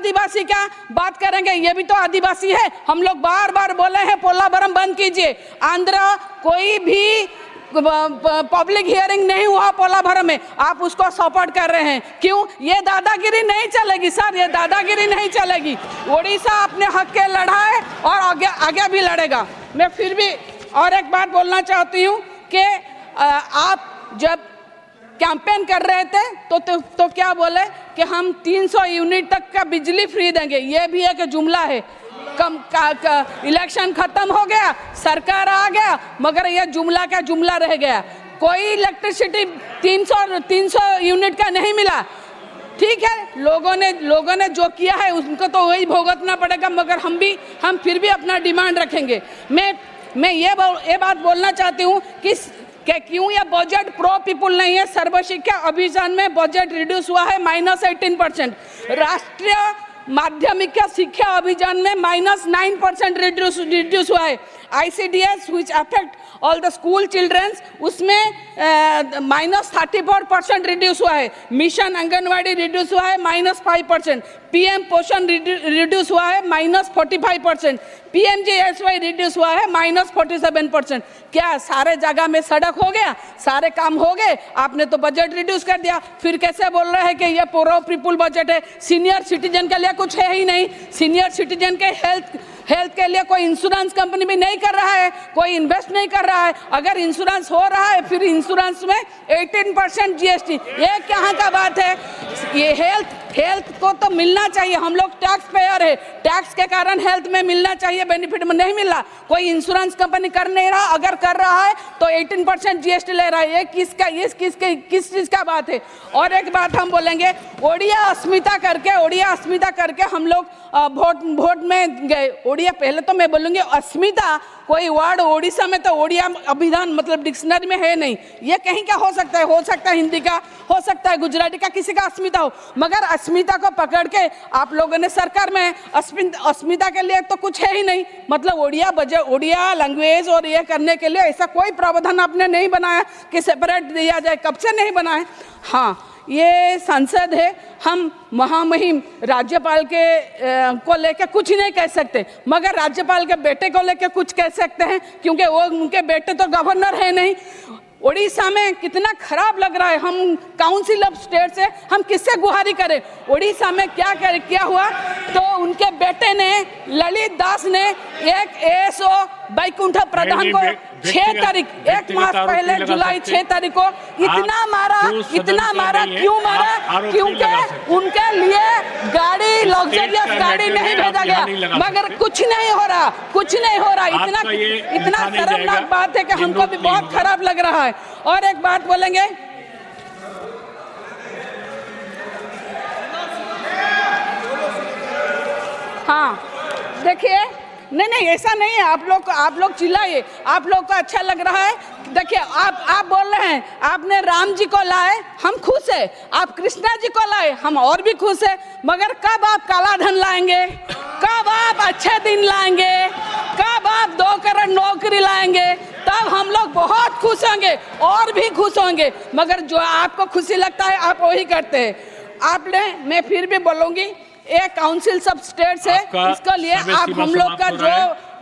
आदिवासी का बात करेंगे, ये भी तो आदिवासी है। हम लोग बार बार बोले हैं पोलावरम बंद कीजिए। आंध्र कोई भी पब्लिक हियरिंग नहीं हुआ पोलावरम में, आप उसको सपोर्ट कर रहे हैं, क्यों? ये दादागिरी नहीं चलेगी सर, ये दादागिरी नहीं चलेगी। उड़ीसा अपने हक के लड़ा है और आगे भी लड़ेगा। मैं फिर भी और एक बात बोलना चाहती हूँ कि आप जब कैंपेन कर रहे थे तो क्या बोले कि हम 300 यूनिट तक का बिजली फ्री देंगे। ये भी एक जुमला है। इलेक्शन खत्म हो गया, सरकार आ गया, मगर ये जुमला का जुमला रह गया। कोई इलेक्ट्रिसिटी 300 यूनिट का नहीं मिला। ठीक है, लोगों ने जो किया है उनको तो वही भुगतना पड़ेगा, मगर हम फिर भी अपना डिमांड रखेंगे। मैं ये बात बोलना चाहती हूँ कि क्यों यह बजट प्रो पीपुल नहीं है। सर्व शिक्षा अभियान में बजट रिड्यूस हुआ है -18%। राष्ट्रीय माध्यमिक शिक्षा अभियान में -9% रिड्यूस हुआ है। ICDS which affect all the school children उसमें -34% रिड्यूस हुआ है। मिशन आंगनवाड़ी रिड्यूस हुआ है -5%। PM पोषण रिड्यूस हुआ है -45%। PMGSY रिड्यूस हुआ है -47%। क्या सारे जगह में सड़क हो गया, सारे काम हो गए? आपने तो बजट रिड्यूस कर दिया, फिर कैसे बोल रहे हैं कि ये प्रो पीपुल बजट है? सीनियर सिटीजन के लिए कुछ है ही नहीं। सीनियर सिटीजन के हेल्थ के लिए कोई इंश्योरेंस कंपनी भी नहीं कर रहा है, कोई इन्वेस्ट नहीं कर रहा है। अगर इंश्योरेंस हो रहा है, फिर इंश्योरेंस में 18% GST, ये कहाँ का बात है? ये हेल्थ को तो मिलना चाहिए। हम लोग टैक्स पेयर है, टैक्स के कारण हेल्थ में मिलना चाहिए, बेनिफिट में नहीं मिल रहा। कोई इंश्योरेंस कंपनी कर नहीं रहा, अगर कर रहा है तो 18% GST ले रहा है। ये किस चीज़ का बात है? और एक बात हम बोलेंगे, ओडिया अस्मिता करके हम लोग वोट में गए। ओडिया, पहले तो मैं बोलूँगी अस्मिता कोई वर्ड ओडिशा में तो ओडिया अभिधान मतलब डिक्शनरी में है नहीं। ये कहीं का हो सकता है हिंदी का, हो सकता है गुजराती का, किसी का अस्मिता हो, मगर अस्मिता को पकड़ के आप लोगों ने सरकार में अस्मिता के लिए तो कुछ है ही नहीं। मतलब ओडिया लैंग्वेज और ये करने के लिए ऐसा कोई प्रावधान आपने नहीं बनाया कि सेपरेट दिया जाए। कब से नहीं बनाया? हाँ, ये संसद है, हम महामहिम राज्यपाल के को लेके कुछ नहीं कह सकते, मगर राज्यपाल के बेटे को लेके कुछ कह सकते हैं, क्योंकि वो उनके बेटे तो गवर्नर है नहीं। उड़ीसा में कितना खराब लग रहा है। हम काउंसिल ऑफ स्टेट से हम किससे गुहारी करें? उड़ीसा में क्या हुआ तो उनके बेटे ने, ललित दास ने एक ASO बैकुंठ प्रधान को 6 तारीख, 1 मास पहले जुलाई 6 तारीख को इतना मारा। क्यों मारा? क्योंकि उनके लिए गाड़ी, लग्जरियस गाड़ी नहीं भेजा गया, मगर कुछ नहीं हो रहा। इतना शर्मनाक बात है कि हमको भी बहुत खराब लग रहा है। और एक बात बोलेंगे, हाँ देखिए, नहीं ऐसा नहीं है। आप लोग चिल्लाइए, आप लोग को अच्छा लग रहा है। देखिए, आप बोल रहे हैं आपने राम जी को लाए, हम खुश है। आप कृष्णा जी को लाए, हम और भी खुश है। मगर कब आप काला धन लाएंगे? कब आप अच्छे दिन लाएंगे? कब आप 2 करोड़ नौकरी लाएंगे? तब हम लोग बहुत खुश होंगे और भी खुश होंगे। मगर जो आपको खुशी लगता है आप वही करते हैं। मैं फिर भी बोलूंगी, एक काउंसिल सब स्टेट्स है, इसके लिए आप हम लोग का जो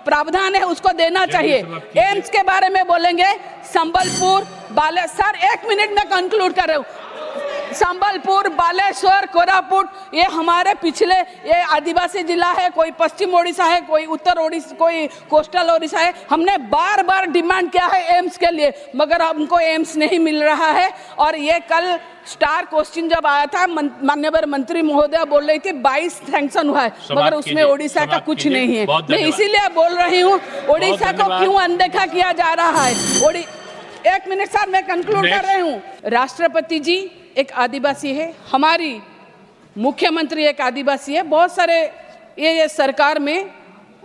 प्रावधान है उसको देना चाहिए। एम्स के बारे में बोलेंगे, संबलपुर, सर 1 मिनट में कंक्लूड कर रहा हूँ। संबलपुर, बालेश्वर, कोरापुट, ये हमारे पिछले, ये आदिवासी जिला है, कोई पश्चिम ओडिशा है, कोई उत्तर ओडिशा, कोई कोस्टल ओडिशा है। हमने बार बार डिमांड किया है एम्स के लिए, मगर हमको एम्स नहीं मिल रहा है। और ये कल स्टार क्वेश्चन जब आया था, माननीय मंत्री महोदय बोल रही थी 22 सैंक्शन हुआ है, मगर उसमें ओडिशा का कुछ नहीं है। मैं इसीलिए बोल रही हूँ, ओडिशा को क्यों अनदेखा किया जा रहा है? 1 मिनट सर, मैं कंक्लूड कर रही हूँ। राष्ट्रपति जी एक आदिवासी है, हमारी मुख्यमंत्री एक आदिवासी है। बहुत सारे ये सरकार में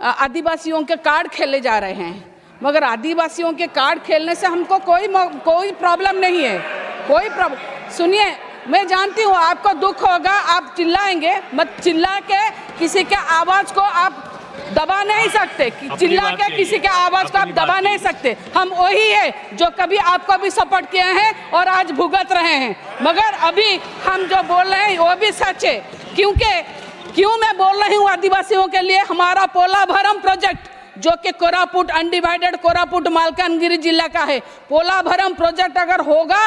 आदिवासियों के कार्ड खेले जा रहे हैं, मगर आदिवासियों के कार्ड खेलने से हमको कोई प्रॉब्लम नहीं है। कोई प्रॉब्लम, सुनिए, मैं जानती हूँ आपको दुख होगा, आप चिल्लाएंगे, मत चिल्ला के किसी के आवाज़ को आप दबा नहीं सकते। चिल्ला के किसी के आवाज को आप दबा नहीं सकते। हम वही है जो कभी आपको भी सपोर्ट किए हैं और आज भुगत रहे हैं, मगर अभी हम जो बोल रहे हैं वो भी सच है। क्योंकि क्यों मैं बोल रही हूँ आदिवासियों के लिए? हमारा पोलाभरम प्रोजेक्ट जो कि कोरापुट अनडिवाइडेड कोरापुट मालकानगिरी जिला का है, पोलाभरम प्रोजेक्ट अगर होगा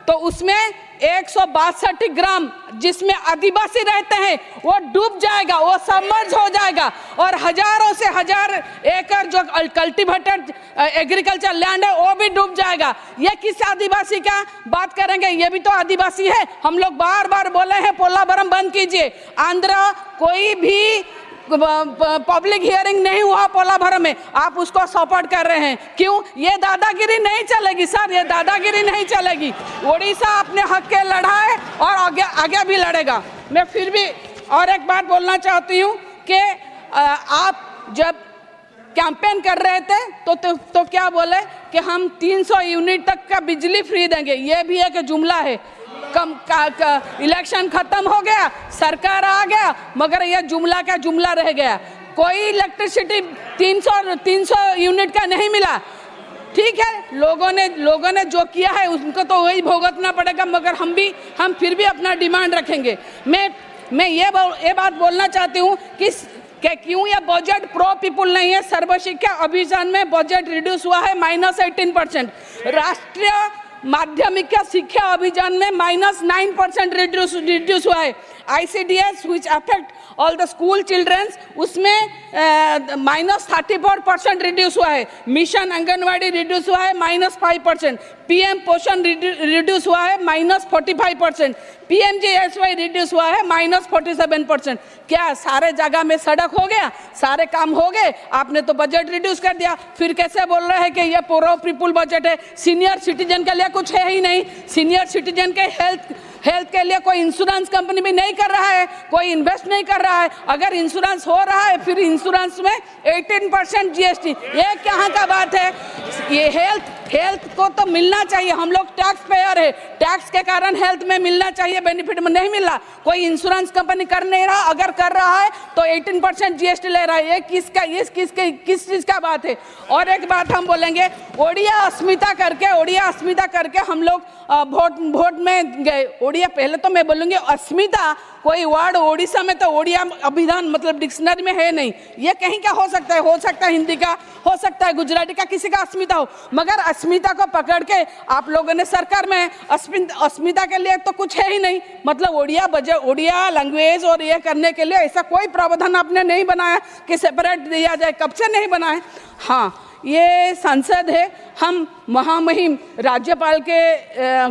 तो उसमें 162 ग्राम जिसमें आदिवासी रहते हैं वो डूब जाएगा, वो सबमर्ज हो जाएगा और हजारों से हजार एकड़ जो कल्टीवेटेड एग्रीकल्चर लैंड है वो भी डूब जाएगा। ये किस आदिवासी का बात करेंगे? ये भी तो आदिवासी है। हम लोग बार बार बोले हैं पोलाभरम बंद कीजिए। आंध्र कोई भी पब्लिक हियरिंग नहीं हुआ पोलाभरम में, आप उसको सपोर्ट कर रहे हैं। क्यों? ये दादागिरी नहीं चलेगी सर, ये दादागिरी नहीं चलेगी। उड़ीसा अपने हक के लड़ा है और आगे भी लड़ेगा। मैं फिर भी और एक बात बोलना चाहती हूँ कि आप जब कैंपेन कर रहे थे तो क्या बोले कि हम 300 यूनिट तक का बिजली फ्री देंगे। ये भी एक जुमला है। इलेक्शन खत्म हो गया, सरकार आ गया, मगर यह जुमला का जुमला रह गया। कोई इलेक्ट्रिसिटी 300 यूनिट का नहीं मिला। ठीक है, लोगों ने जो किया है उनको तो वही भुगतना पड़ेगा, मगर हम फिर भी अपना डिमांड रखेंगे। मैं ये बात बोलना चाहती हूँ कि क्यों यह बजट प्रो पीपुल नहीं है। सर्व शिक्षा अभियान में बजट रिड्यूस हुआ है -18%। राष्ट्रीय माध्यमिक शिक्षा अभियान में -9% रिड्यूस हुआ है। ICDS which affect all the school children उसमें -34% रिड्यूस हुआ है। मिशन आंगनवाड़ी रिड्यूस हुआ है -5%। PM पोषण रिड्यूस हुआ है -45%। PMJSY रिड्यूस हुआ है -47%। क्या सारे जगह में सड़क हो गया, सारे काम हो गए? आपने तो बजट रिड्यूस कर दिया। फिर कैसे बोल रहे हैं कि ये प्रो पीपुल बजट है? सीनियर सिटीजन के लिए कुछ है ही नहीं। सीनियर सिटीजन के हेल्थ के लिए कोई इंश्योरेंस कंपनी भी नहीं कर रहा है, कोई इन्वेस्ट नहीं कर रहा है। अगर इंश्योरेंस हो रहा है फिर इंश्योरेंस में 18% GST, ये कहाँ का बात है? ये हेल्थ को तो मिलना चाहिए। हम लोग टैक्स पेयर है, टैक्स के कारण हेल्थ में मिलना चाहिए, बेनिफिट में नहीं मिल रहा। कोई इंश्योरेंस कंपनी कर नहीं रहा, अगर कर रहा है तो 18% GST ले रहा है। ये किस चीज़ का बात है? और एक बात हम बोलेंगे, ओडिया अस्मिता करके हम लोग वोट में गए। ओडिया, पहले तो मैं बोलूँगी अस्मिता कोई वर्ड ओडिशा में तो ओडिया अभिधान मतलब डिक्शनरी में है नहीं। ये कहीं का हो सकता है हिंदी का, हो सकता है गुजराती का, किसी का अस्मिता हो, मगर अस्मिता को पकड़ के आप लोगों ने सरकार में अस्मिता के लिए तो कुछ है ही नहीं। मतलब ओडिया लैंग्वेज और ये करने के लिए ऐसा कोई प्रावधान आपने नहीं बनाया कि सेपरेट दिया जाए। कब से नहीं बनाए? हाँ, ये संसद है, हम महामहिम राज्यपाल के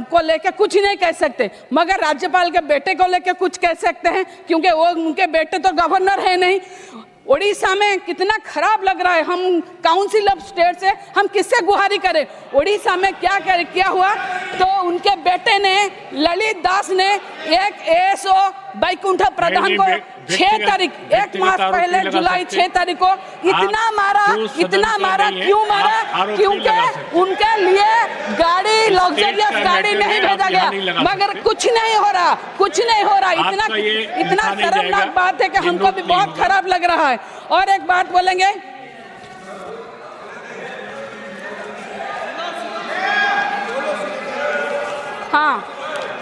को लेकर कुछ नहीं कह सकते, मगर राज्यपाल के बेटे को लेकर कुछ कह सकते हैं, क्योंकि वो उनके बेटे तो गवर्नर है नहीं। उड़ीसा में कितना खराब लग रहा है। हम काउंसिल ऑफ स्टेट से हम किससे गुहारी करें? उड़ीसा में क्या हुआ तो उनके बेटे ने ललित दास ने एक ASO बैकुंठ प्रधान को 6 तारीख, एक मास पहले जुलाई 6 तारीख को इतना मारा। क्यों मारा? क्योंकि उनके लिए गाड़ी, लग्जरियस गाड़ी नहीं भेजा गया, मगर कुछ नहीं हो रहा। इतना शर्मनाक बात है कि हमको भी बहुत खराब लग रहा है। और एक बात बोलेंगे, हाँ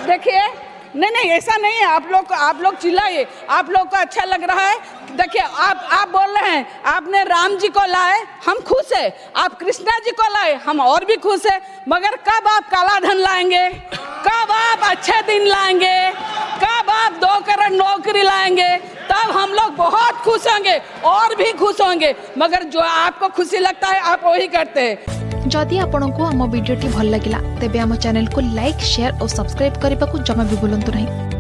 देखिए, नहीं ऐसा नहीं है। आप लोग चिल्लाइए, आप लोग को अच्छा लग रहा है। देखिए, आप बोल रहे हैं आपने राम जी को लाए, हम खुश है। आप कृष्णा जी को लाए, हम और भी खुश है। मगर कब आप काला धन लाएंगे? कब आप अच्छे दिन लाएंगे? कब आप 2 करोड़ नौकरी लाएंगे? तब हम लोग बहुत खुश होंगे और भी खुश होंगे। मगर जो आपको खुशी लगता है आप वही करते हैं। जदि आपंक आम भिडी भल लगा तेब आम चैनल को लाइक, शेयर और सब्सक्राइब करने को जमा भी भूलु नहीं।